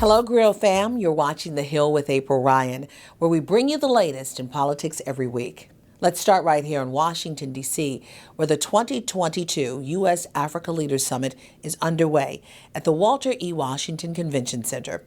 Hello, Grill fam. You're watching The Hill with April Ryan, where we bring you the latest in politics every week. Let's start right here in Washington, D.C., where the 2022 U.S.-Africa Leaders Summit is underway at the Walter E. Washington Convention Center.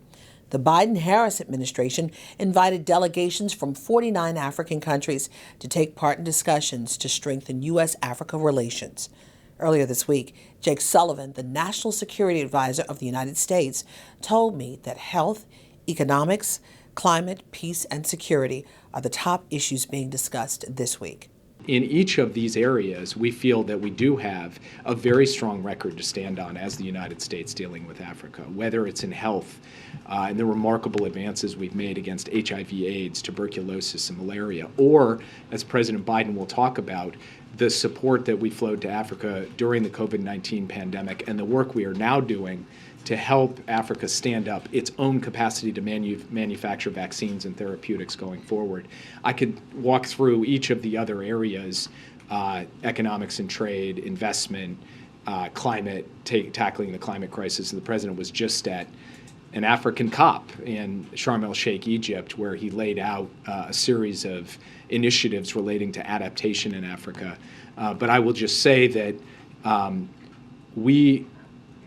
The Biden-Harris administration invited delegations from 49 African countries to take part in discussions to strengthen U.S.-Africa relations. Earlier this week, Jake Sullivan, the National Security Advisor of the United States, told me that health, economics, climate, peace, and security are the top issues being discussed this week. In each of these areas, we feel that we do have a very strong record to stand on as the United States dealing with Africa, whether it's in health and the remarkable advances we've made against HIV/AIDS, tuberculosis, and malaria, or, as President Biden will talk about, the support that we flowed to Africa during the COVID-19 pandemic and the work we are now doing to help Africa stand up its own capacity to manufacture vaccines and therapeutics going forward. I could walk through each of the other areas, economics and trade, investment, climate, tackling the climate crisis. The president was just at an African COP in Sharm el-Sheikh, Egypt, where he laid out a series of initiatives relating to adaptation in Africa. But I will just say that we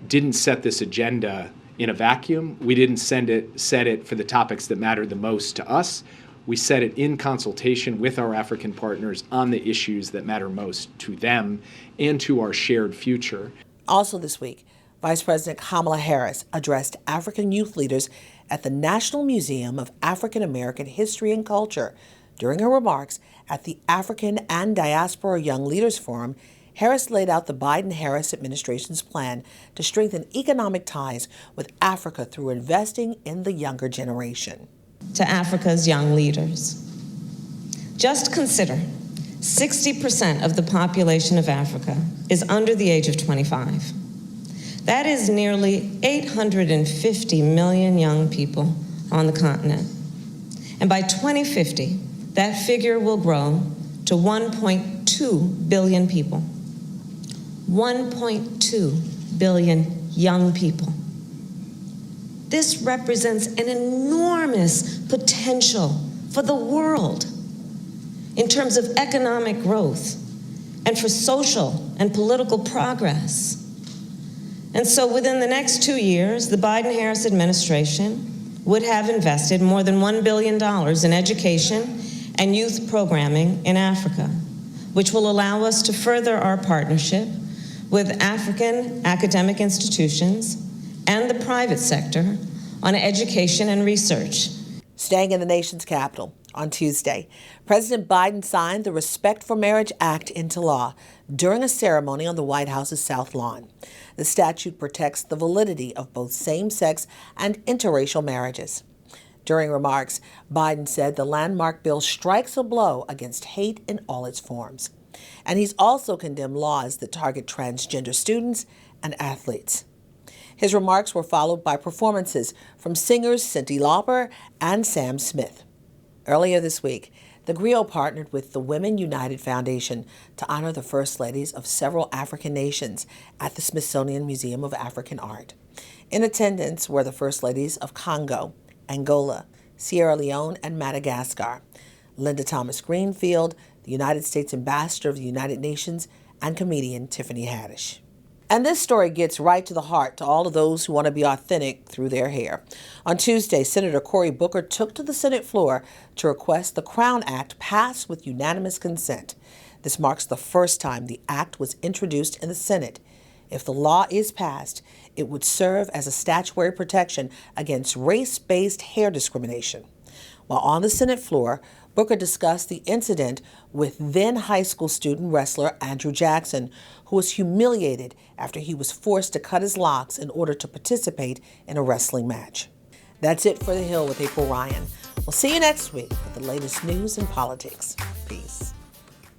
didn't set this agenda in a vacuum. We didn't set it for the topics that matter the most to us. We set it in consultation with our African partners on the issues that matter most to them and to our shared future. Also this week, Vice President Kamala Harris addressed African youth leaders at the National Museum of African American History and Culture. During her remarks at the African and Diaspora Young Leaders Forum, Harris laid out the Biden-Harris administration's plan to strengthen economic ties with Africa through investing in the younger generation. To Africa's young leaders, just consider 60% of the population of Africa is under the age of 25. That is nearly 850 million young people on the continent. And by 2050, that figure will grow to 1.2 billion people. 1.2 billion young people. This represents an enormous potential for the world in terms of economic growth and for social and political progress. And so within the next 2 years, the Biden-Harris administration would have invested more than $1 billion in education and youth programming in Africa, which will allow us to further our partnership with African academic institutions and the private sector on education and research. Staying in the nation's capital, on Tuesday, President Biden signed the Respect for Marriage Act into law during a ceremony on the White House's South Lawn. The statute protects the validity of both same-sex and interracial marriages. During remarks, Biden said the landmark bill strikes a blow against hate in all its forms. And he's also condemned laws that target transgender students and athletes. His remarks were followed by performances from singers Cyndi Lauper and Sam Smith. Earlier this week, theGrio partnered with the Women United Foundation to honor the First Ladies of several African nations at the Smithsonian Museum of African Art. In attendance were the First Ladies of Congo, Angola, Sierra Leone, and Madagascar, Linda Thomas Greenfield, the United States Ambassador of the United Nations, and comedian Tiffany Haddish. And this story gets right to the heart to all of those who want to be authentic through their hair. On Tuesday, Senator Cory Booker took to the Senate floor to request the Crown Act pass with unanimous consent. This marks the first time the act was introduced in the Senate. If the law is passed, it would serve as a statutory protection against race-based hair discrimination. While on the Senate floor, Booker discussed the incident with then high school student wrestler Andrew Jackson, who was humiliated after he was forced to cut his locks in order to participate in a wrestling match. That's it for The Hill with April Ryan. We'll see you next week with the latest news and politics. Peace.